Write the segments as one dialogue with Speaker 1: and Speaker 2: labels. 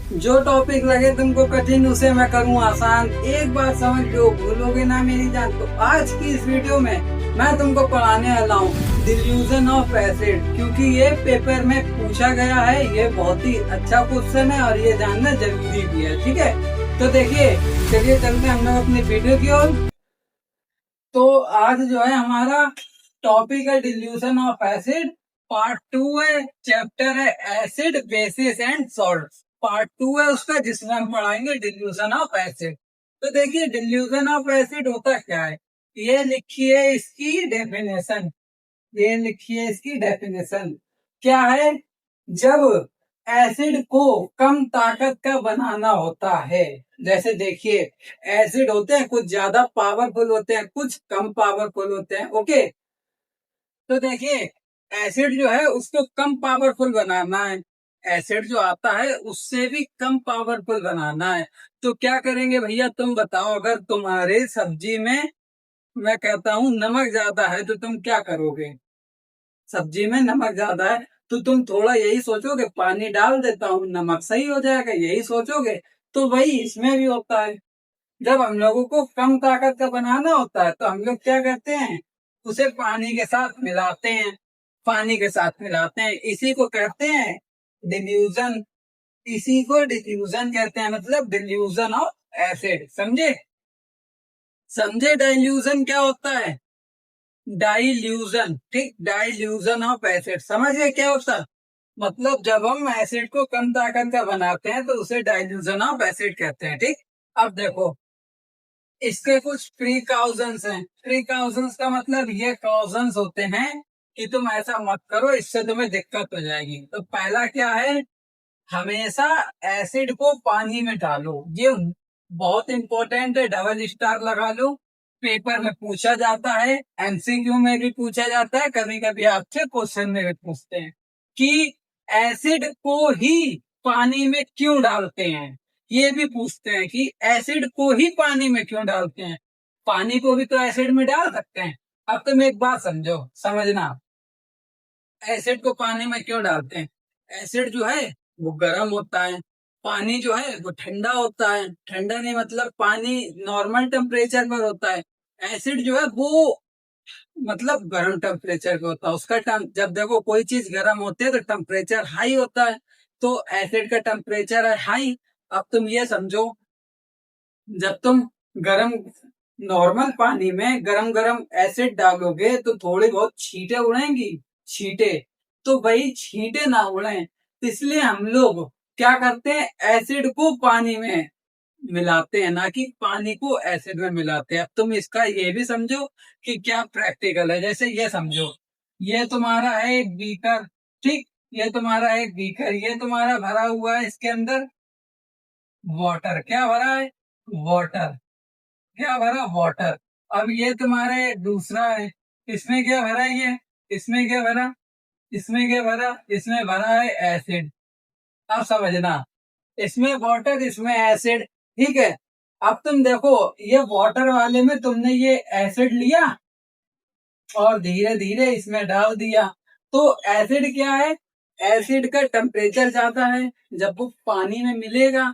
Speaker 1: जो टॉपिक लगे तुमको कठिन उसे मैं करूँ आसान। एक बात समझ लो, भूलोगे ना मेरी जान। तो आज की इस वीडियो में मैं तुमको पढ़ाने वाला हूँ डिल्यूजन ऑफ एसिड, क्योंकि ये पेपर में पूछा गया है। ये बहुत ही अच्छा क्वेश्चन है और ये जानना जरूरी भी है। ठीक है, तो देखिए, चलिए चलते हैं हम लोग अपनी वीडियो की ओर। तो आज जो है हमारा टॉपिक है डिल्यूशन ऑफ एसिड, पार्ट 2 है। चैप्टर है acid basis and salt. Part 2 है उसका, जिसमें हम पढ़ाएंगे डिल्यूशन ऑफ एसिड। तो देखिए, डिल्यूशन ऑफ एसिड होता क्या है, ये लिखिए इसकी डेफिनेशन। ये लिखिए इसकी डेफिनेशन क्या है। जब एसिड को कम ताकत का बनाना होता है, जैसे देखिए, एसिड होते हैं कुछ ज्यादा पावरफुल होते हैं, कुछ कम पावरफुल होते हैं। ओके, तो देखिए, एसिड जो है उसको कम पावरफुल बनाना है। एसिड जो आता है उससे भी कम पावरफुल बनाना है। तो क्या करेंगे भैया, तुम बताओ। अगर तुम्हारे सब्जी में, मैं कहता हूँ, नमक ज्यादा है तो तुम क्या करोगे। सब्जी में नमक ज्यादा है तो तुम थोड़ा यही सोचोगे, पानी डाल देता हूँ नमक सही हो जाएगा, यही सोचोगे। तो वही इसमें भी होता है। जब हम लोगों को कम ताकत का बनाना होता है तो हम लोग क्या करते हैं, उसे पानी के साथ मिलाते हैं। पानी के साथ मिलाते हैं, इसी को कहते हैं डिल्यूजन। इसी को डिल्यूजन कहते हैं, मतलब डिल्यूजन ऑफ एसिड। समझे? समझे डाइल्यूजन क्या होता है? डाइल्यूजन, ठीक, डाइल्यूजन ऑफ एसिड। समझ गए क्या होता है? मतलब जब हम एसिड को कम ताकत का बनाते हैं तो उसे डाइल्यूजन ऑफ एसिड कहते हैं। ठीक, अब देखो, इसके कुछ प्रिकॉशंस हैं। प्रिकॉशंस का मतलब ये कॉशंस होते हैं कि तुम ऐसा मत करो, इससे तुम्हें दिक्कत हो जाएगी। तो पहला क्या है, हमेशा एसिड को पानी में डालो। ये बहुत इंपॉर्टेंट है, डबल स्टार लगा लो। पेपर में पूछा जाता है, एमसीक्यू में भी पूछा जाता है, कभी कभी आपसे क्वेश्चन में भी पूछते हैं कि एसिड को ही पानी में क्यों डालते हैं। ये भी पूछते हैं कि एसिड को ही पानी में क्यों डालते हैं। पानी को भी तो एसिड में डाल सकते हैं। अब तुम एक बात समझो, समझना, एसिड को पानी में क्यों डालते हैं। एसिड जो है वो गर्म होता है, पानी जो है वो ठंडा होता है। ठंडा नहीं, मतलब पानी नॉर्मल टेम्परेचर पर होता है। एसिड जो है वो मतलब गर्म टेम्परेचर पे होता है। उसका जब देखो कोई चीज गर्म होती है तो टेम्परेचर हाई होता है, तो एसिड का टेम्परेचर है हाई। अब तुम ये समझो, जब तुम गरम नॉर्मल पानी में गरम गरम एसिड डालोगे तो थोड़ी बहुत छींटे उड़ेंगी। छींटे, तो भाई छींटे ना उड़े, इसलिए हम लोग क्या करते हैं, एसिड को पानी में मिलाते हैं, ना कि पानी को एसिड में मिलाते हैं। अब तुम इसका ये भी समझो कि क्या प्रैक्टिकल है। जैसे ये समझो, ये तुम्हारा है एक बीकर, ठीक, ये तुम्हारा एक बीकर, ये तुम्हारा भरा हुआ है इसके अंदर वाटर। क्या भरा है? वाटर। क्या भरा? वाटर। अब ये तुम्हारे दूसरा है, इसमें क्या भरा है ये, इसमें क्या भरा, इसमें क्या भरा, इसमें भरा है एसिड। अब समझना, इसमें वाटर, इसमें एसिड। ठीक है, अब तुम देखो, ये वाटर वाले में तुमने ये एसिड लिया और धीरे धीरे इसमें डाल दिया। तो एसिड क्या है, एसिड का टेम्परेचर ज्यादा है। जब वो पानी में मिलेगा,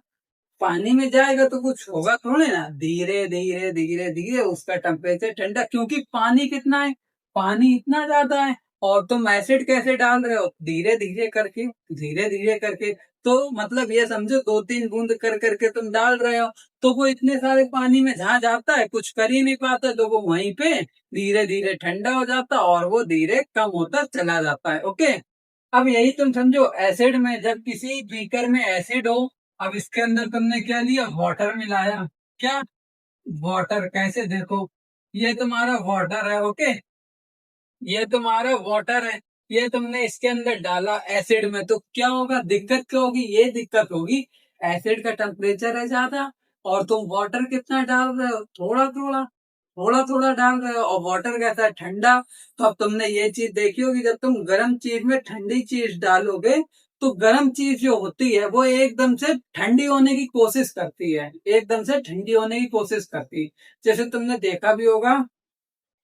Speaker 1: पानी में जाएगा तो कुछ होगा थोड़े ना, धीरे धीरे धीरे धीरे उसका टेम्परेचर ठंडा, क्योंकि पानी कितना है, पानी इतना ज्यादा है। और तुम एसिड कैसे डाल रहे हो, धीरे धीरे करके, धीरे धीरे करके। तो मतलब ये समझो, दो तीन बूंद कर करके तुम डाल रहे हो, तो वो इतने सारे पानी में जहाँ जाता है कुछ कर ही नहीं पाता, तो वो वहीं पे धीरे धीरे ठंडा हो जाता और वो धीरे कम होता चला जाता है। ओके, अब यही तुम समझो, एसिड में जब किसी बीकर में एसिड हो, अब इसके अंदर तुमने क्या लिया, वाटर मिलाया। क्या? वाटर। कैसे? देखो, ये तुम्हारा वाटर है। ओके, ये तुम्हारा वाटर है, ये तुमने इसके अंदर डाला एसिड में, तो क्या होगा, दिक्कत क्या होगी, ये दिक्कत होगी, एसिड का टेम्परेचर है ज्यादा और तुम वाटर कितना डाल रहे हो, थोड़ा थोड़ा, थोड़ा थोड़ा डाल रहे हो, और वाटर कैसा है, ठंडा। तो अब तुमने ये चीज देखी होगी, जब तुम गर्म चीज में ठंडी चीज डालोगे तो गर्म चीज जो होती है वो एकदम से ठंडी होने की कोशिश करती है, एकदम से ठंडी होने की कोशिश करती है। जैसे तुमने देखा भी होगा,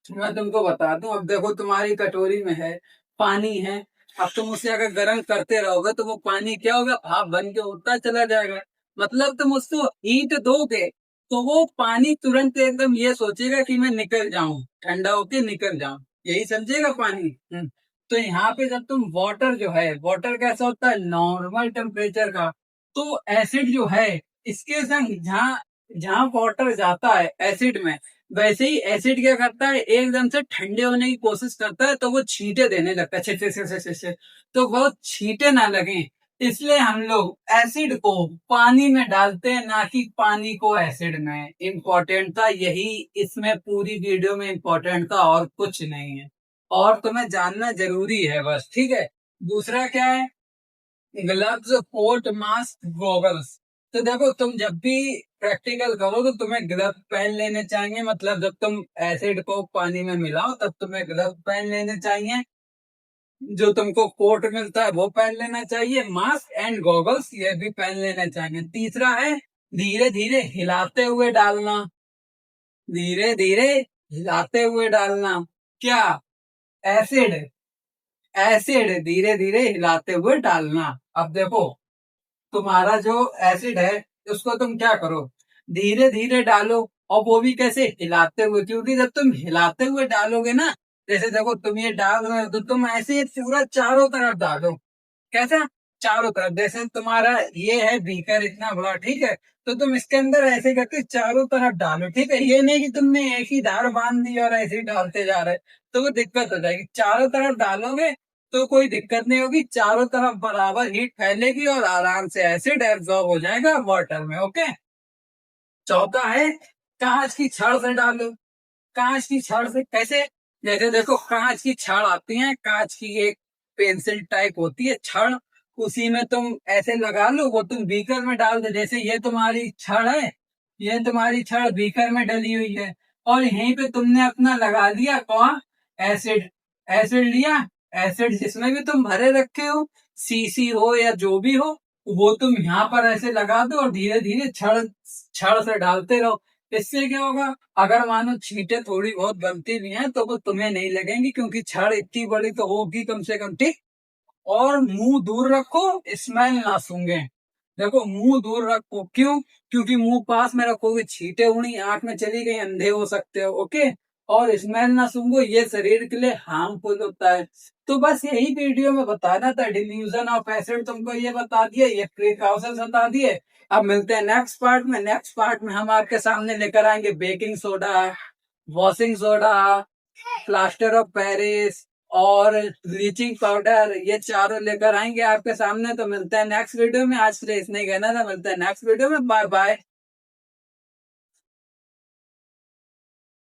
Speaker 1: मैं तुमको बता दूं, अब देखो तुम्हारी कटोरी में है पानी है, अब तुम उसे अगर गर्म करते रहोगे तो वो पानी क्या होगा, भाप बन के उड़ता चला जाएगा। मतलब तुम उसको हीट दोगे तो वो पानी तुरंत एकदम ये सोचेगा कि मैं निकल जाऊं, ठंडा होके निकल जाऊं, यही समझेगा पानी। तो यहाँ पे जब तुम वाटर जो है, वाटर कैसा होता है, नॉर्मल टेम्परेचर का। तो एसिड जो है, इसके संग जहाँ जहाँ वाटर जाता है एसिड में, वैसे ही एसिड क्या करता है, एकदम से ठंडे होने की कोशिश करता है, तो वो छींटे देने लगता है, छे छे छे छे छे छे। तो वो छींटे ना लगे, इसलिए हम लोग एसिड को पानी में डालते हैं, ना कि पानी को एसिड में। इम्पोर्टेंट था यही, इसमें पूरी वीडियो में इम्पोर्टेंट था, और कुछ नहीं है। और तुम्हें जानना जरूरी है बस, ठीक है। दूसरा क्या है, ग्लव्स, कोट, मास्क, गॉगल्स। तो देखो तुम जब भी प्रैक्टिकल करो तो तुम्हें ग्लव पहन लेने चाहिए, मतलब जब तुम एसिड को पानी में मिलाओ तब तुम्हें ग्लव पहन लेने चाहिए। जो तुमको कोट मिलता है वो पहन लेना चाहिए, मास्क एंड गॉगल्स ये भी पहन लेना चाहिए। तीसरा है धीरे धीरे हिलाते हुए डालना, धीरे धीरे हिलाते हुए डालना। क्या, एसिड, एसिड धीरे धीरे हिलाते हुए डालना। अब देखो तुम्हारा जो एसिड है उसको तुम क्या करो, धीरे धीरे डालो, और वो भी कैसे, हिलाते हुए। क्योंकि जब तुम हिलाते हुए डालोगे ना, जैसे देखो तुम ये डाल रहे हो तो तुम ऐसे पूरा चारों तरफ डालो। कैसा, चारों तरफ। जैसे तुम्हारा ये है बीकर इतना बड़ा, ठीक है, तो तुम इसके अंदर ऐसे करके चारों तरफ डालो, ठीक है। ये नहीं कि तुमने एक ही धार बांध दी और ऐसे ही डालते जा रहे, तो वो दिक्कत हो जाएगी। चारों तरफ डालोगे तो कोई दिक्कत नहीं होगी, चारों तरफ बराबर हीट फैलेगी और आराम से एसिड एब्जॉर्ब हो जाएगा वाटर में। ओके। चौथा है कांच की छड़ से डालो। कांच की छड़ से कैसे, जैसे देखो कांच की छड़ आती है, कांच की एक पेंसिल टाइप होती है छड़, उसी में तुम ऐसे लगा लो, वो तुम बीकर में डाल दो। जैसे ये तुम्हारी छड़ है, ये तुम्हारी छड़ बीकर में डली हुई है, और यहीं पे तुमने अपना लगा दिया कौन, एसिड। एसिड लिया, एसिड जिसमें भी तुम भरे रखे हो, सीसी हो या जो भी हो, वो तुम यहाँ पर ऐसे लगा दो और धीरे धीरे छड़ छड़ से डालते रहो। इससे क्या होगा, अगर मानो छींटे थोड़ी बहुत बनती भी हैं तो वो तुम्हें नहीं लगेंगी, क्योंकि छड़ इतनी बड़ी तो होगी कम से कम, ठीक। और मुंह दूर रखो, स्मेल ना सूंघे। देखो मुंह दूर रखो, क्यों, क्योंकि मुंह पास में रखोगे छींटे उड़ी आंख में चली गई, अंधे हो सकते हो। ओके। और स्मेल ना सूंघो, ये शरीर के लिए हार्मफुल होता है। तो बस यही वीडियो में बताना था, डिल्यूजन ऑफ एसिड तुमको ये बता दिया, ये प्रिकॉशंस बता दिए। अब मिलते हैं नेक्स्ट पार्ट में। नेक्स्ट पार्ट में हम आपके सामने लेकर आएंगे baking soda, washing soda, plaster of Paris और ब्लीचिंग पाउडर, ये चारों लेकर आएंगे आपके सामने। तो मिलते हैं नेक्स्ट वीडियो में, आज के लिए इतना ही कहना था, मिलते हैं नेक्स्ट वीडियो में, बाय बाय।